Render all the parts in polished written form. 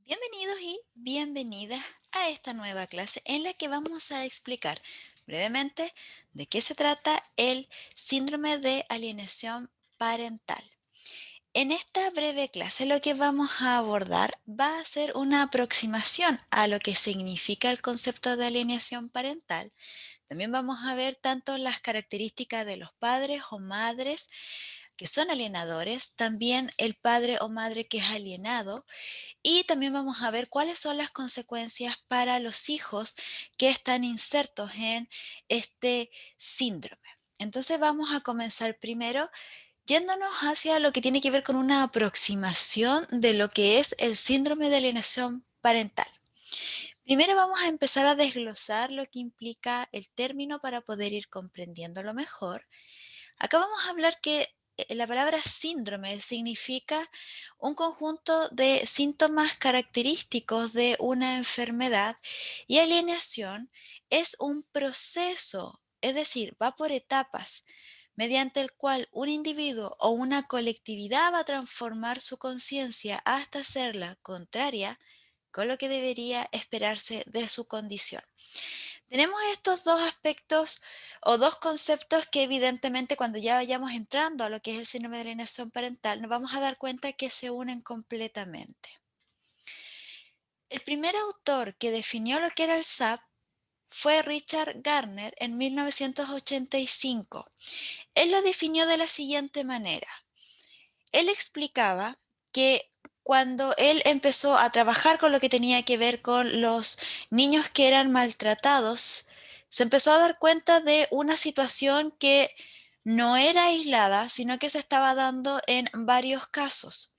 Bienvenidos y bienvenidas a esta nueva clase en la que vamos a explicar brevemente de qué se trata el síndrome de alienación parental. En esta breve clase lo que vamos a abordar va a ser una aproximación a lo que significa el concepto de alienación parental. También vamos a ver tanto las características de los padres o madres que son alienadores, también el padre o madre que es alienado, y también vamos a ver cuáles son las consecuencias para los hijos que están insertos en este síndrome. Entonces vamos a comenzar primero yéndonos hacia lo que tiene que ver con una aproximación de lo que es el síndrome de alienación parental. Primero vamos a empezar a desglosar lo que implica el término para poder ir comprendiéndolo mejor. Acá vamos a hablar que la palabra síndrome significa un conjunto de síntomas característicos de una enfermedad y alienación es un proceso, es decir, va por etapas, mediante el cual un individuo o una colectividad va a transformar su conciencia hasta hacerla contraria con lo que debería esperarse de su condición. Tenemos estos dos aspectos o dos conceptos que evidentemente cuando ya vayamos entrando a lo que es el síndrome de alienación parental nos vamos a dar cuenta que se unen completamente. El primer autor que definió lo que era el SAP fue Richard Gardner en 1985. Él lo definió de la siguiente manera. Él explicaba que cuando él empezó a trabajar con lo que tenía que ver con los niños que eran maltratados, se empezó a dar cuenta de una situación que no era aislada, sino que se estaba dando en varios casos.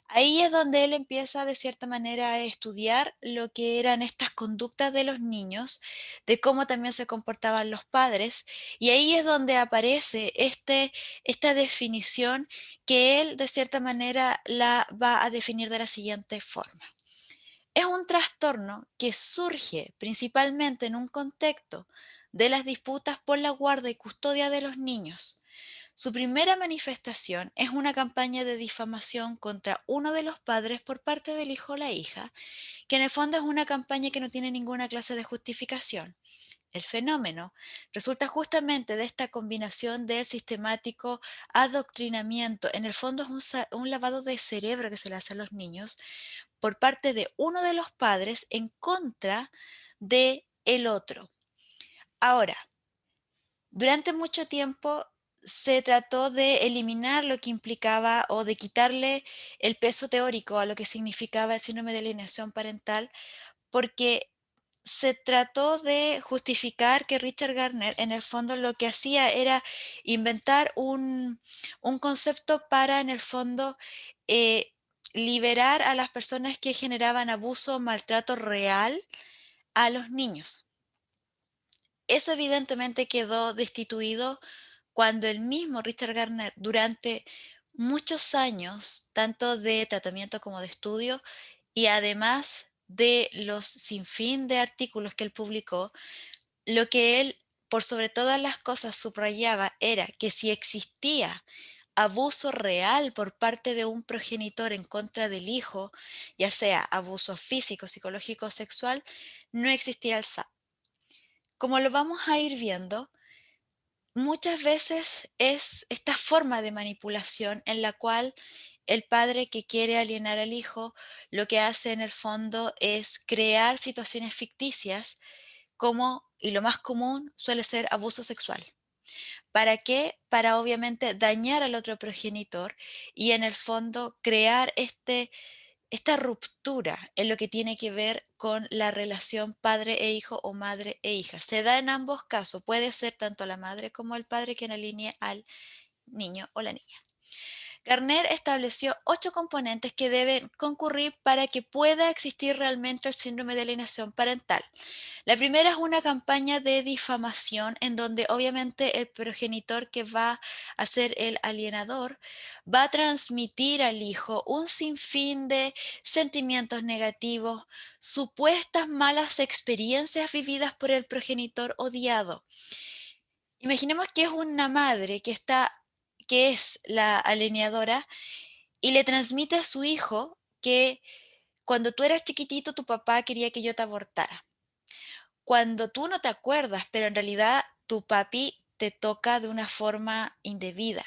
Ahí es donde él empieza de cierta manera a estudiar lo que eran estas conductas de los niños, de cómo también se comportaban los padres, y ahí es donde aparece esta definición que él de cierta manera la va a definir de la siguiente forma. Es un trastorno que surge principalmente en un contexto de las disputas por la guarda y custodia de los niños. Su primera manifestación es una campaña de difamación contra uno de los padres por parte del hijo o la hija, que en el fondo es una campaña que no tiene ninguna clase de justificación. El fenómeno resulta justamente de esta combinación del sistemático adoctrinamiento, en el fondo es un lavado de cerebro que se le hace a los niños por parte de uno de los padres en contra de el otro. Ahora, durante mucho tiempo se trató de eliminar lo que implicaba o de quitarle el peso teórico a lo que significaba el síndrome de alienación parental, porque se trató de justificar que Richard Gardner en el fondo lo que hacía era inventar un concepto para en el fondo eh, liberar a las personas que generaban abuso o maltrato real a los niños. Eso evidentemente quedó destituido cuando el mismo Richard Gardner durante muchos años, tanto de tratamiento como de estudio, y además de los sinfín de artículos que él publicó, lo que él, por sobre todas las cosas, subrayaba era que si existía abuso real por parte de un progenitor en contra del hijo, ya sea abuso físico, psicológico o sexual, no existía el SAP. Como lo vamos a ir viendo, muchas veces es esta forma de manipulación en la cual el padre que quiere alienar al hijo lo que hace en el fondo es crear situaciones ficticias como, y lo más común suele ser abuso sexual. ¿Para qué? Para obviamente dañar al otro progenitor y en el fondo crear esta ruptura en lo que tiene que ver con la relación padre e hijo o madre e hija. Se da en ambos casos, puede ser tanto la madre como el padre quien alinee al niño o la niña. Garner estableció 8 componentes que deben concurrir para que pueda existir realmente el síndrome de alienación parental. La primera es una campaña de difamación en donde obviamente el progenitor que va a ser el alienador va a transmitir al hijo un sinfín de sentimientos negativos, supuestas malas experiencias vividas por el progenitor odiado. Imaginemos que es una madre que es la alineadora y le transmite a su hijo que Cuando tú eras chiquitito, tu papá quería que yo te abortara. Cuando tú no te acuerdas, pero en realidad tu papi te toca de una forma indebida.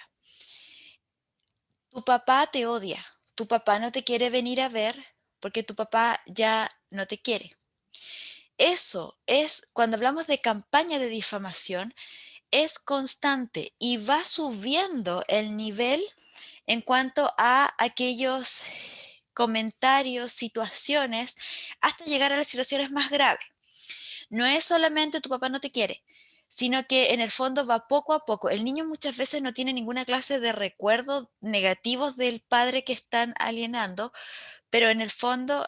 Tu papá te odia, tu papá no te quiere venir a ver porque tu papá ya no te quiere. Eso es, cuando hablamos de campaña de difamación, es constante y va subiendo el nivel en cuanto a aquellos comentarios, situaciones, hasta llegar a las situaciones más graves. No es solamente tu papá no te quiere, sino que en el fondo va poco a poco. El niño muchas veces no tiene ninguna clase de recuerdos negativos del padre que están alienando, pero en el fondo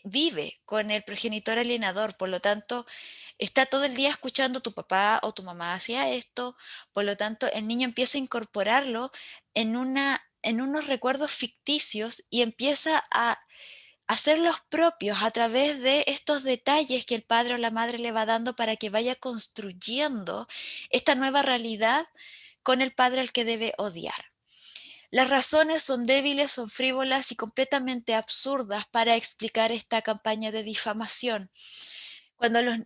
vive con el progenitor alienador, por lo tanto, está todo el día escuchando tu papá o tu mamá hacía esto, por lo tanto, el niño empieza a incorporarlo en unos recuerdos ficticios y empieza a hacerlos propios a través de estos detalles que el padre o la madre le va dando para que vaya construyendo esta nueva realidad con el padre al que debe odiar. Las razones son débiles, son frívolas y completamente absurdas para explicar esta campaña de difamación.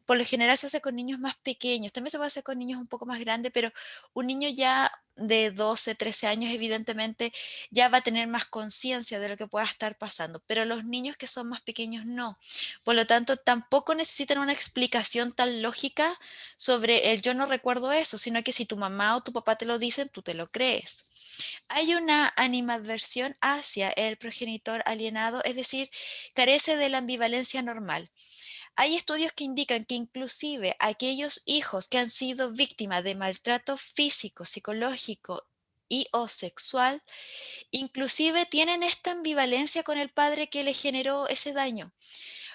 Por lo general se hace con niños más pequeños, también se puede hacer con niños un poco más grandes, pero un niño ya de 12, 13 años evidentemente ya va a tener más conciencia de lo que pueda estar pasando, pero los niños que son más pequeños no. Por lo tanto, tampoco necesitan una explicación tan lógica sobre el yo no recuerdo eso, sino que si tu mamá o tu papá te lo dicen, tú te lo crees. Hay una animadversión hacia el progenitor alienado, es decir, carece de la ambivalencia normal. Hay estudios que indican que inclusive aquellos hijos que han sido víctimas de maltrato físico, psicológico y o sexual, inclusive tienen esta ambivalencia con el padre que le generó ese daño.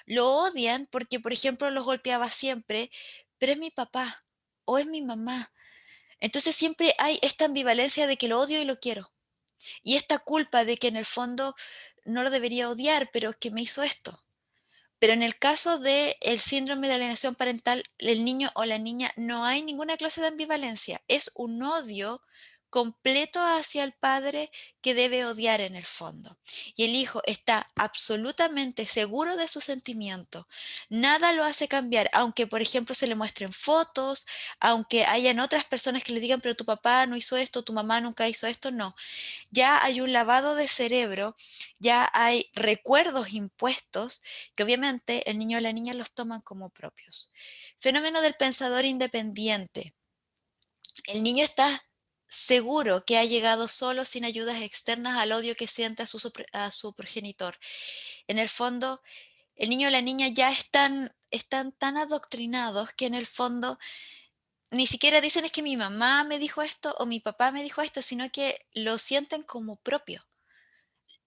Lo odian porque, por ejemplo, los golpeaba siempre, pero es mi papá o es mi mamá. Entonces siempre hay esta ambivalencia de que lo odio y lo quiero. Y esta culpa de que en el fondo no lo debería odiar, pero es que me hizo esto. Pero en el caso del síndrome de alienación parental, el niño o la niña no hay ninguna clase de ambivalencia. Es un odio completo hacia el padre que debe odiar en el fondo. Y el hijo está absolutamente seguro de su sentimiento. Nada lo hace cambiar, aunque por ejemplo se le muestren fotos, aunque hayan otras personas que le digan, pero tu papá no hizo esto, tu mamá nunca hizo esto, no, ya hay un lavado de cerebro, ya hay recuerdos impuestos que obviamente el niño o la niña los toman como propios. Fenómeno del pensador independiente. El niño está seguro que ha llegado solo sin ayudas externas al odio que siente a su progenitor. En el fondo, el niño o la niña ya están tan adoctrinados que en el fondo ni siquiera dicen es que mi mamá me dijo esto o mi papá me dijo esto, sino que lo sienten como propio.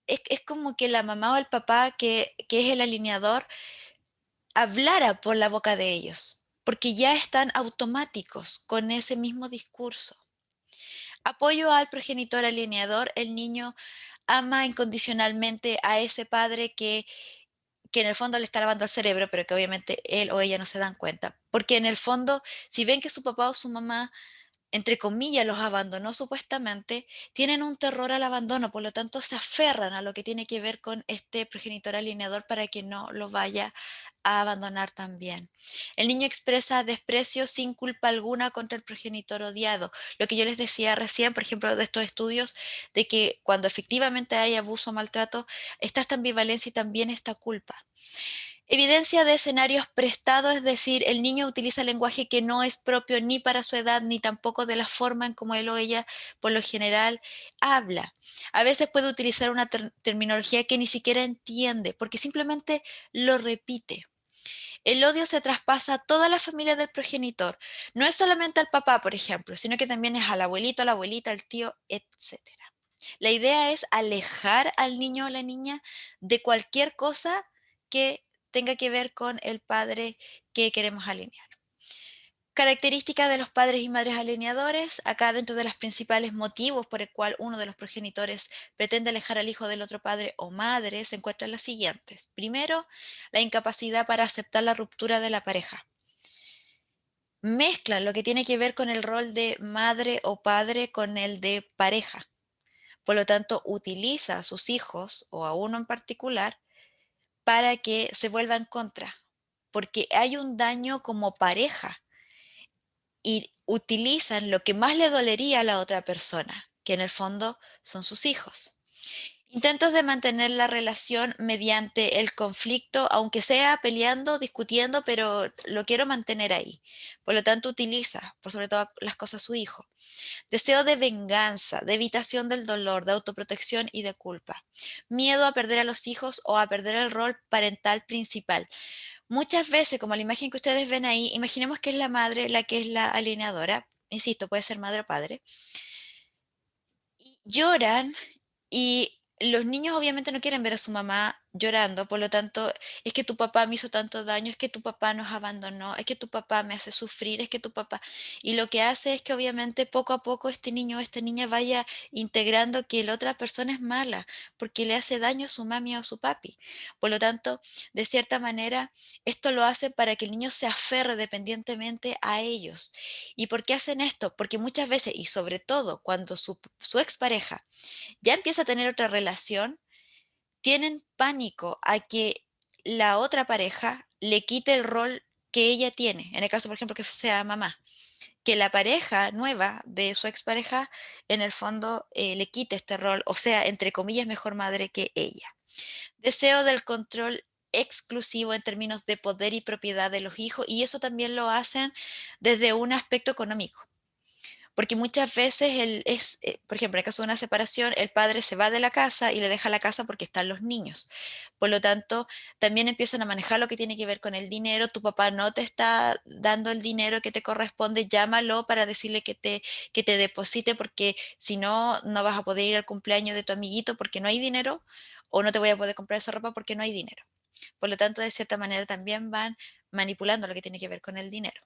Es como que la mamá o el papá, que es el alineador, hablara por la boca de ellos, porque ya están automáticos con ese mismo discurso. Apoyo al progenitor alineador, el niño ama incondicionalmente a ese padre que en el fondo le está lavando el cerebro, pero que obviamente él o ella no se dan cuenta. Porque en el fondo, si ven que su papá o su mamá entre comillas, los abandonó supuestamente, tienen un terror al abandono, por lo tanto se aferran a lo que tiene que ver con este progenitor alineador para que no lo vaya a abandonar también. El niño expresa desprecio sin culpa alguna contra el progenitor odiado. Lo que yo les decía recién, por ejemplo, de estos estudios, de que cuando efectivamente hay abuso o maltrato, está esta ambivalencia y también esta culpa. Evidencia de escenarios prestados, es decir, el niño utiliza lenguaje que no es propio ni para su edad, ni tampoco de la forma en como él o ella por lo general habla. A veces puede utilizar una terminología que ni siquiera entiende, porque simplemente lo repite. El odio se traspasa a toda la familia del progenitor. No es solamente al papá, por ejemplo, sino que también es al abuelito, a la abuelita, al tío, etcétera. La idea es alejar al niño o la niña de cualquier cosa que tenga que ver con el padre que queremos alinear. Características de los padres y madres alineadores. Acá dentro de los principales motivos por el cual uno de los progenitores pretende alejar al hijo del otro padre o madre se encuentran las siguientes. Primero, la incapacidad para aceptar la ruptura de la pareja. Mezclan lo que tiene que ver con el rol de madre o padre con el de pareja. Por lo tanto, utiliza a sus hijos o a uno en particular para que se vuelva en contra, porque hay un daño como pareja y utilizan lo que más le dolería a la otra persona, que en el fondo son sus hijos. Intentos de mantener la relación mediante el conflicto, aunque sea peleando, discutiendo, pero lo quiero mantener ahí. Por lo tanto, utiliza, por sobre todas las cosas, su hijo. Deseo de venganza, de evitación del dolor, de autoprotección y de culpa. Miedo a perder a los hijos o a perder el rol parental principal. Muchas veces, como la imagen que ustedes ven ahí, imaginemos que es la madre la que es la alineadora. Insisto, puede ser madre o padre. Y lloran y los niños obviamente no quieren ver a su mamá llorando, por lo tanto, es que tu papá me hizo tanto daño, es que tu papá nos abandonó, es que tu papá me hace sufrir, es que tu papá... Y lo que hace es que obviamente poco a poco este niño o esta niña vaya integrando que la otra persona es mala, porque le hace daño a su mami o a su papi. Por lo tanto, de cierta manera, esto lo hace para que el niño se aferre dependientemente a ellos. ¿Y por qué hacen esto? Porque muchas veces, y sobre todo cuando su expareja ya empieza a tener otra relación, tienen pánico a que la otra pareja le quite el rol que ella tiene. En el caso, por ejemplo, que sea mamá, que la pareja nueva de su expareja, en el fondo, le quite este rol, o sea, entre comillas, mejor madre que ella. Deseo del control exclusivo en términos de poder y propiedad de los hijos, y eso también lo hacen desde un aspecto económico. Porque muchas veces por ejemplo, en el caso de una separación, el padre se va de la casa y le deja la casa porque están los niños. Por lo tanto, también empiezan a manejar lo que tiene que ver con el dinero. Tu papá no te está dando el dinero que te corresponde, llámalo para decirle que te deposite, porque si no, no vas a poder ir al cumpleaños de tu amiguito porque no hay dinero, o no te voy a poder comprar esa ropa porque no hay dinero. Por lo tanto, de cierta manera también van manipulando lo que tiene que ver con el dinero.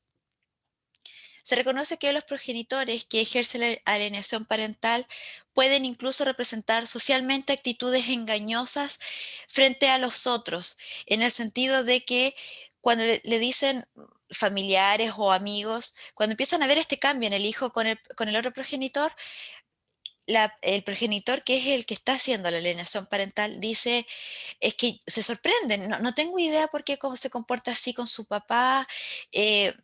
Se reconoce que los progenitores que ejercen la alienación parental pueden incluso representar socialmente actitudes engañosas frente a los otros, en el sentido de que cuando le dicen familiares o amigos, cuando empiezan a ver este cambio en el hijo con el otro progenitor, el progenitor, que es el que está haciendo la alienación parental, dice, es que se sorprenden, no, no tengo idea por qué se comporta así con su papá, eh,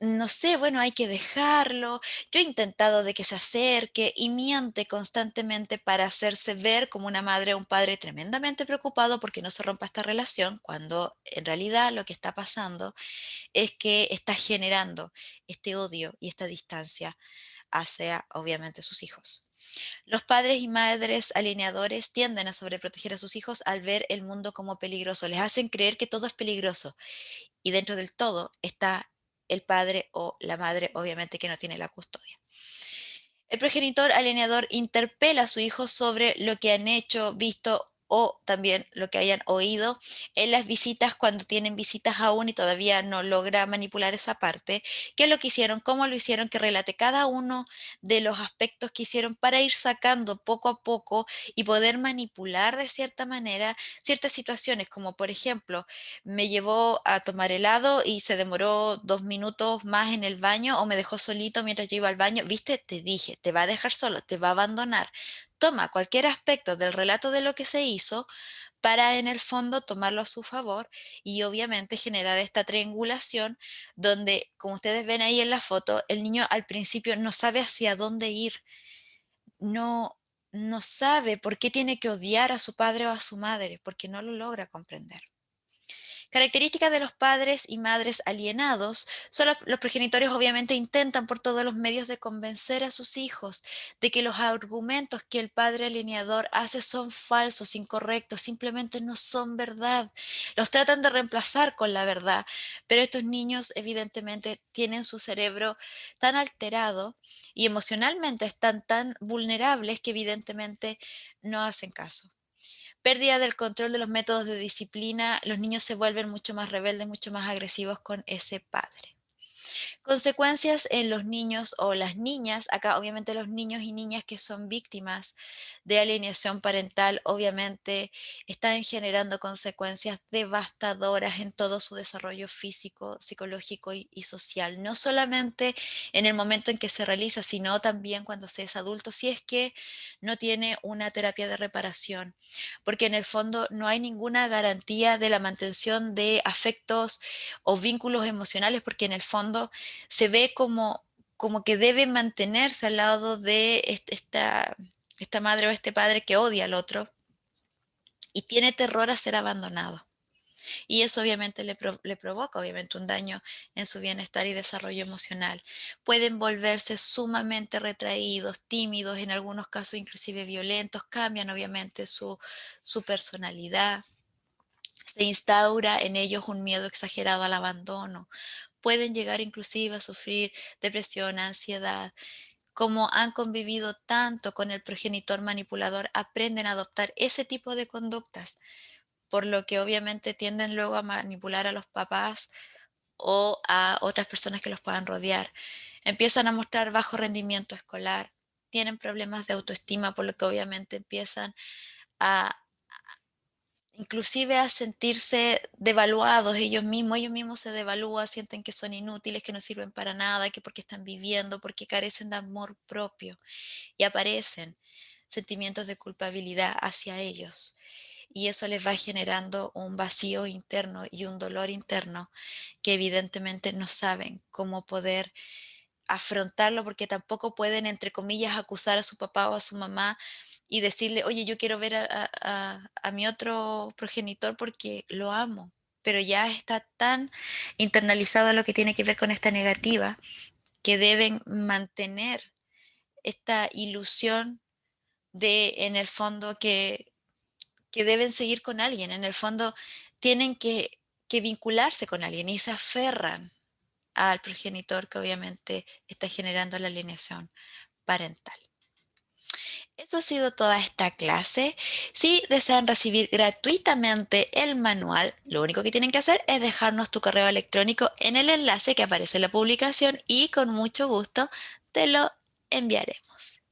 no sé, bueno, hay que dejarlo. Yo he intentado de que se acerque y miente constantemente para hacerse ver como una madre o un padre tremendamente preocupado porque no se rompa esta relación, cuando en realidad lo que está pasando es que está generando este odio y esta distancia hacia, obviamente, sus hijos. Los padres y madres alineadores tienden a sobreproteger a sus hijos al ver el mundo como peligroso. Les hacen creer que todo es peligroso y dentro del todo está el padre o la madre, obviamente, que no tiene la custodia. El progenitor alienador interpela a su hijo sobre lo que han hecho, visto o también lo que hayan oído en las visitas cuando tienen visitas aún y todavía no logra manipular esa parte. ¿Qué es lo que hicieron? ¿Cómo lo hicieron? Que relate cada uno de los aspectos que hicieron para ir sacando poco a poco y poder manipular de cierta manera ciertas situaciones, como por ejemplo, me llevó a tomar helado y se demoró 2 minutos más en el baño o me dejó solito mientras yo iba al baño. Viste, te dije, te va a dejar solo, te va a abandonar. Toma cualquier aspecto del relato de lo que se hizo para en el fondo tomarlo a su favor y obviamente generar esta triangulación donde, como ustedes ven ahí en la foto, el niño al principio no sabe hacia dónde ir, no, no sabe por qué tiene que odiar a su padre o a su madre, porque no lo logra comprender. Características de los padres y madres alienados son los progenitores obviamente intentan por todos los medios de convencer a sus hijos de que los argumentos que el padre alienador hace son falsos, incorrectos, simplemente no son verdad. Los tratan de reemplazar con la verdad, pero estos niños evidentemente tienen su cerebro tan alterado y emocionalmente están tan vulnerables que evidentemente no hacen caso. Pérdida del control de los métodos de disciplina, los niños se vuelven mucho más rebeldes, mucho más agresivos con ese padre. Consecuencias en los niños o las niñas, acá obviamente los niños y niñas que son víctimas de alienación parental obviamente están generando consecuencias devastadoras en todo su desarrollo físico, psicológico y social. No solamente en el momento en que se realiza, sino también cuando se es adulto, si es que no tiene una terapia de reparación, porque en el fondo no hay ninguna garantía de la mantención de afectos o vínculos emocionales, porque en el fondo se ve como que debe mantenerse al lado de esta madre o este padre que odia al otro y tiene terror a ser abandonado. Y eso obviamente le provoca obviamente un daño en su bienestar y desarrollo emocional. Pueden volverse sumamente retraídos, tímidos, en algunos casos inclusive violentos, cambian obviamente su personalidad, se instaura en ellos un miedo exagerado al abandono. Pueden llegar inclusive a sufrir depresión, ansiedad. Como han convivido tanto con el progenitor manipulador, aprenden a adoptar ese tipo de conductas, por lo que obviamente tienden luego a manipular a los papás o a otras personas que los puedan rodear. Empiezan a mostrar bajo rendimiento escolar, tienen problemas de autoestima, por lo que obviamente empiezan a inclusive a sentirse devaluados ellos mismos se devalúan, sienten que son inútiles, que no sirven para nada, que porque están viviendo, porque carecen de amor propio y aparecen sentimientos de culpabilidad hacia ellos. Y eso les va generando un vacío interno y un dolor interno que evidentemente no saben cómo poder afrontarlo porque tampoco pueden, entre comillas, acusar a su papá o a su mamá y decirle, oye, yo quiero ver a mi otro progenitor porque lo amo, pero ya está tan internalizado lo que tiene que ver con esta negativa que deben mantener esta ilusión de, en el fondo, que deben seguir con alguien, en el fondo tienen que vincularse con alguien y se aferran al progenitor que obviamente está generando la alienación parental. Eso ha sido toda esta clase. Si desean recibir gratuitamente el manual, lo único que tienen que hacer es dejarnos tu correo electrónico en el enlace que aparece en la publicación y con mucho gusto te lo enviaremos.